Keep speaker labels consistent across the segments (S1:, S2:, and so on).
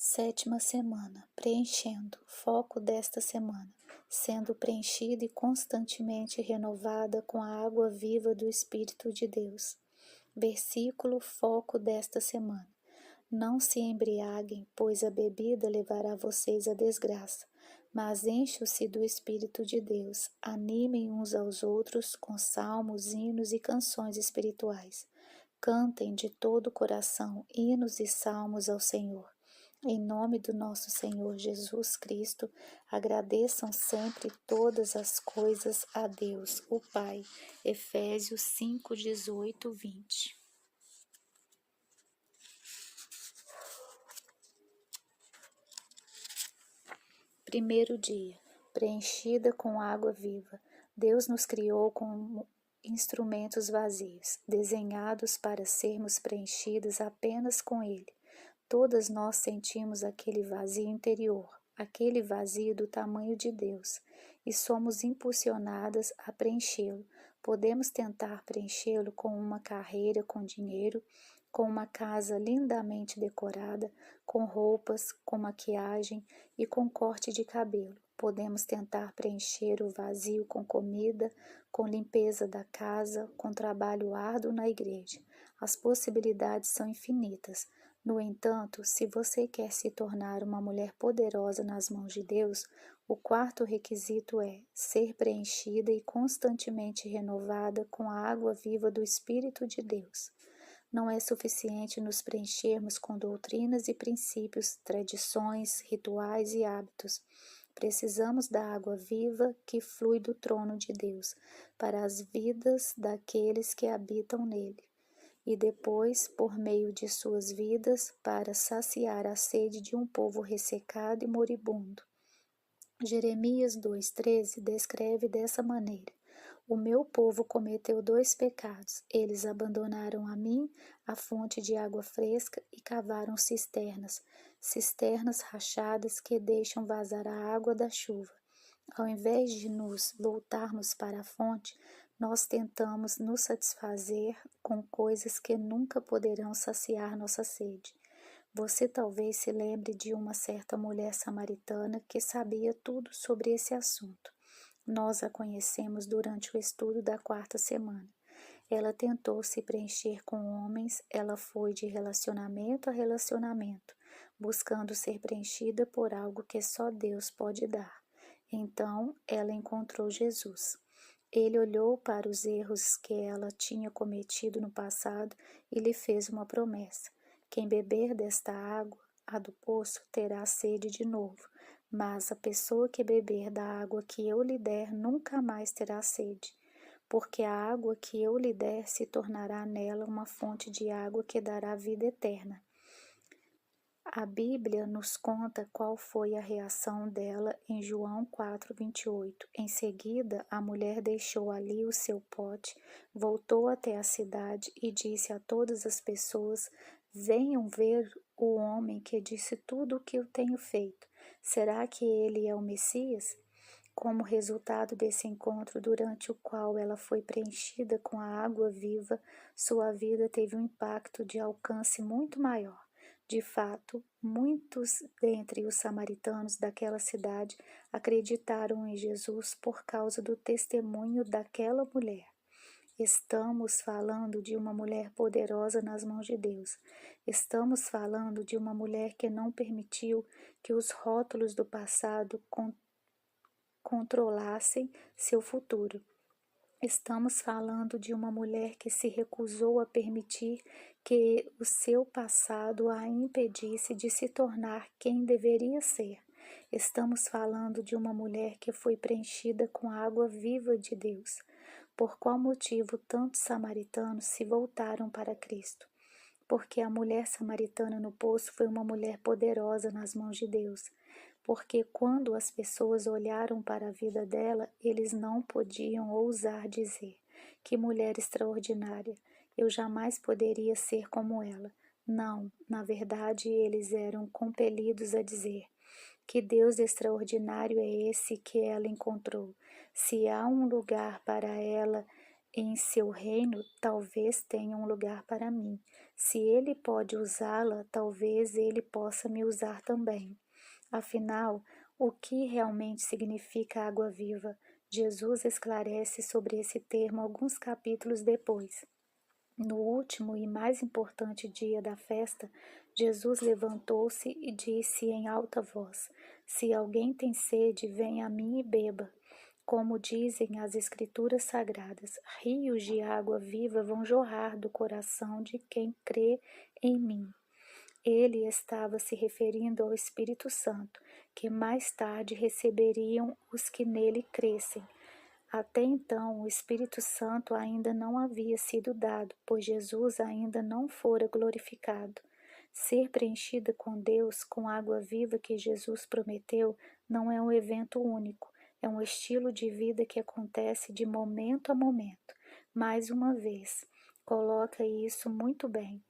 S1: Sétima semana, preenchendo, foco desta semana, sendo preenchida e constantemente renovada com a água viva do Espírito de Deus. Versículo foco desta semana. Não se embriaguem, pois a bebida levará vocês à desgraça, mas encham-se do Espírito de Deus. Animem uns aos outros com salmos, hinos e canções espirituais. Cantem de todo o coração hinos e salmos ao Senhor. Em nome do nosso Senhor Jesus Cristo, agradeçam sempre todas as coisas a Deus, o Pai. Efésios 5, 18, 20. Primeiro dia, preenchida com água viva. Deus nos criou como instrumentos vazios, desenhados para sermos preenchidos apenas com Ele. Todas nós sentimos aquele vazio interior, aquele vazio do tamanho de Deus, e somos impulsionadas a preenchê-lo. Podemos tentar preenchê-lo com uma carreira com dinheiro, com uma casa lindamente decorada, com roupas, com maquiagem e com corte de cabelo. Podemos tentar preencher o vazio com comida, com limpeza da casa, com trabalho árduo na igreja. As possibilidades são infinitas. No entanto, se você quer se tornar uma mulher poderosa nas mãos de Deus, o quarto requisito é ser preenchida e constantemente renovada com a água viva do Espírito de Deus. Não é suficiente nos preenchermos com doutrinas e princípios, tradições, rituais e hábitos. Precisamos da água viva que flui do trono de Deus para as vidas daqueles que habitam nele, e depois, por meio de suas vidas, para saciar a sede de um povo ressecado e moribundo. Jeremias 2,13 descreve dessa maneira: o meu povo cometeu 2 pecados. Eles abandonaram a mim, a fonte de água fresca, e cavaram cisternas, cisternas rachadas que deixam vazar a água da chuva. Ao invés de nos voltarmos para a fonte, nós tentamos nos satisfazer com coisas que nunca poderão saciar nossa sede. Você talvez se lembre de uma certa mulher samaritana que sabia tudo sobre esse assunto. Nós a conhecemos durante o estudo da 4ª semana. Ela tentou se preencher com homens, ela foi de relacionamento a relacionamento, buscando ser preenchida por algo que só Deus pode dar. Então, ela encontrou Jesus. Ele olhou para os erros que ela tinha cometido no passado e lhe fez uma promessa: quem beber desta água, a do poço, terá sede de novo, mas a pessoa que beber da água que eu lhe der nunca mais terá sede, porque a água que eu lhe der se tornará nela uma fonte de água que dará vida eterna. A Bíblia nos conta qual foi a reação dela em João 4:28. Em seguida, a mulher deixou ali o seu pote, voltou até a cidade e disse a todas as pessoas: venham ver o homem que disse tudo o que eu tenho feito. Será que ele é o Messias? Como resultado desse encontro, durante o qual ela foi preenchida com a água viva, sua vida teve um impacto de alcance muito maior. De fato, muitos dentre os samaritanos daquela cidade acreditaram em Jesus por causa do testemunho daquela mulher. Estamos falando de uma mulher poderosa nas mãos de Deus. Estamos falando de uma mulher que não permitiu que os rótulos do passado controlassem seu futuro. Estamos falando de uma mulher que se recusou a permitir que o seu passado a impedisse de se tornar quem deveria ser. Estamos falando de uma mulher que foi preenchida com a água viva de Deus. Por qual motivo tantos samaritanos se voltaram para Cristo? Porque a mulher samaritana no poço foi uma mulher poderosa nas mãos de Deus. Porque quando as pessoas olharam para a vida dela, eles não podiam ousar dizer: que mulher extraordinária, eu jamais poderia ser como ela. Não, na verdade, eles eram compelidos a dizer: que Deus extraordinário é esse que ela encontrou. Se há um lugar para ela em seu reino, talvez tenha um lugar para mim. Se ele pode usá-la, talvez ele possa me usar também. Afinal, o que realmente significa água viva? Jesus esclarece sobre esse termo alguns capítulos depois. No último e mais importante dia da festa, Jesus levantou-se e disse em alta voz: Se alguém tem sede, venha a mim e beba. Como dizem as Escrituras Sagradas, rios de água viva vão jorrar do coração de quem crê em mim. Ele estava se referindo ao Espírito Santo, que mais tarde receberiam os que nele crescem. Até então, o Espírito Santo ainda não havia sido dado, pois Jesus ainda não fora glorificado. Ser preenchida com Deus, com a água viva que Jesus prometeu, não é um evento único, é um estilo de vida que acontece de momento a momento. Mais uma vez, coloca isso muito bem.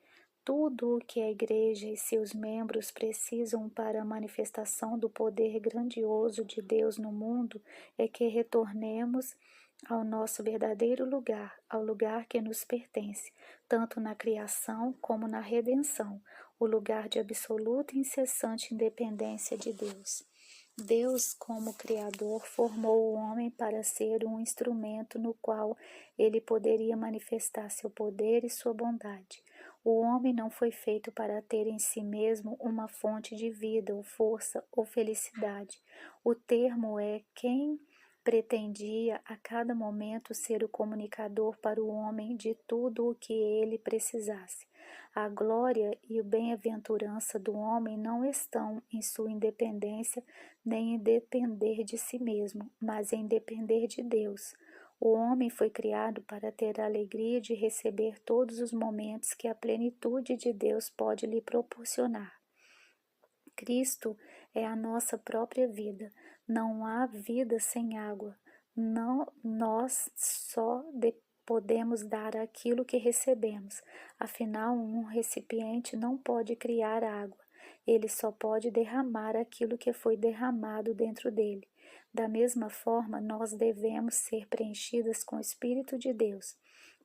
S1: Tudo o que a Igreja e seus membros precisam para a manifestação do poder grandioso de Deus no mundo é que retornemos ao nosso verdadeiro lugar, ao lugar que nos pertence, tanto na criação como na redenção, o lugar de absoluta e incessante independência de Deus. Deus, como Criador, formou o homem para ser um instrumento no qual ele poderia manifestar seu poder e sua bondade. O homem não foi feito para ter em si mesmo uma fonte de vida, ou força, ou felicidade. O termo é quem pretendia a cada momento ser o comunicador para o homem de tudo o que ele precisasse. A glória e a bem-aventurança do homem não estão em sua independência nem em depender de si mesmo, mas em depender de Deus. O homem foi criado para ter a alegria de receber todos os momentos que a plenitude de Deus pode lhe proporcionar. Cristo é a nossa própria vida. Não há vida sem água. Não, nós só podemos dar aquilo que recebemos. Afinal, um recipiente não pode criar água. Ele só pode derramar aquilo que foi derramado dentro dele. Da mesma forma, nós devemos ser preenchidas com o Espírito de Deus,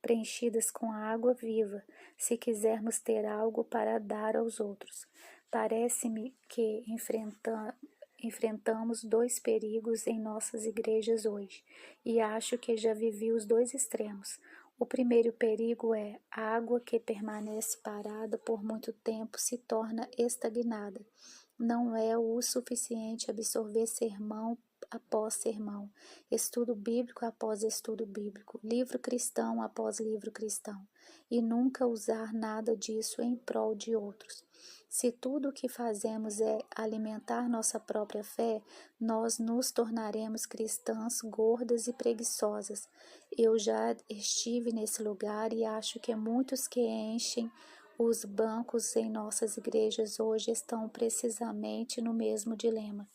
S1: preenchidas com a água viva, se quisermos ter algo para dar aos outros. Parece-me que enfrentamos dois perigos em nossas igrejas hoje, e acho que já vivi os dois extremos. O primeiro perigo é a água que permanece parada por muito tempo se torna estagnada. Não é o suficiente absorver sermão após sermão, estudo bíblico após estudo bíblico, livro cristão após livro cristão, e nunca usar nada disso em prol de outros. Se tudo o que fazemos é alimentar nossa própria fé, nós nos tornaremos cristãs gordas e preguiçosas. Eu já estive nesse lugar e acho que muitos que enchem os bancos em nossas igrejas hoje estão precisamente no mesmo dilema.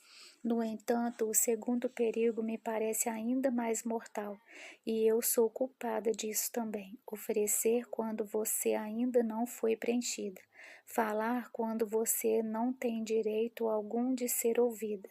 S1: No entanto, o segundo perigo me parece ainda mais mortal, e eu sou culpada disso também. Oferecer quando você ainda não foi preenchida. Falar quando você não tem direito algum de ser ouvida.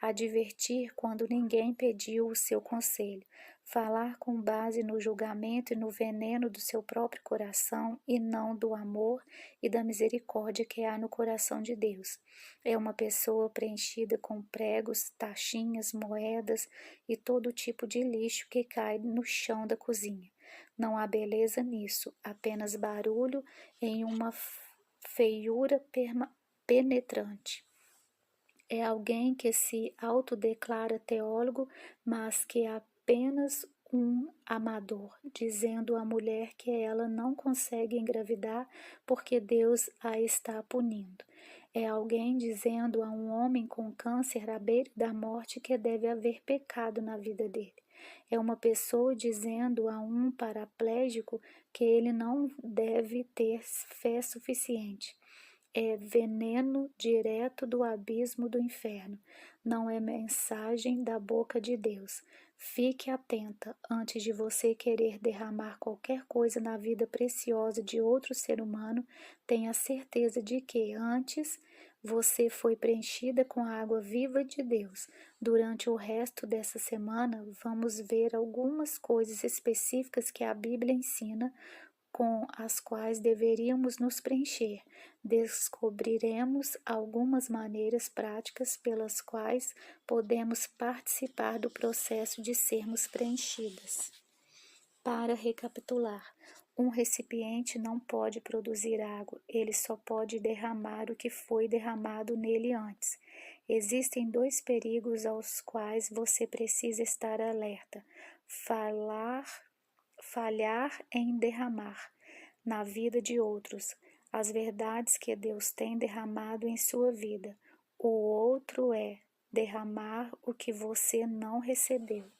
S1: Advertir quando ninguém pediu o seu conselho. Falar com base no julgamento e no veneno do seu próprio coração e não do amor e da misericórdia que há no coração de Deus. É uma pessoa preenchida com pregos, taxinhas, moedas e todo tipo de lixo que cai no chão da cozinha. Não há beleza nisso, apenas barulho em uma feiura penetrante. É alguém que se autodeclara teólogo, mas que é apenas um amador, dizendo à mulher que ela não consegue engravidar porque Deus a está punindo. É alguém dizendo a um homem com câncer à beira da morte que deve haver pecado na vida dele. É uma pessoa dizendo a um paraplégico que ele não deve ter fé suficiente. É veneno direto do abismo do inferno, não é mensagem da boca de Deus. Fique atenta antes de você querer derramar qualquer coisa na vida preciosa de outro ser humano, tenha certeza de que antes Você foi preenchida com a água viva de Deus. Durante o resto dessa semana, vamos ver algumas coisas específicas que a Bíblia ensina com as quais deveríamos nos preencher. Descobriremos algumas maneiras práticas pelas quais podemos participar do processo de sermos preenchidas. Para recapitular, um recipiente não pode produzir água, ele só pode derramar o que foi derramado nele antes. Existem dois perigos aos quais você precisa estar alerta: falhar em derramar na vida de outros as verdades que Deus tem derramado em sua vida. O outro é derramar o que você não recebeu.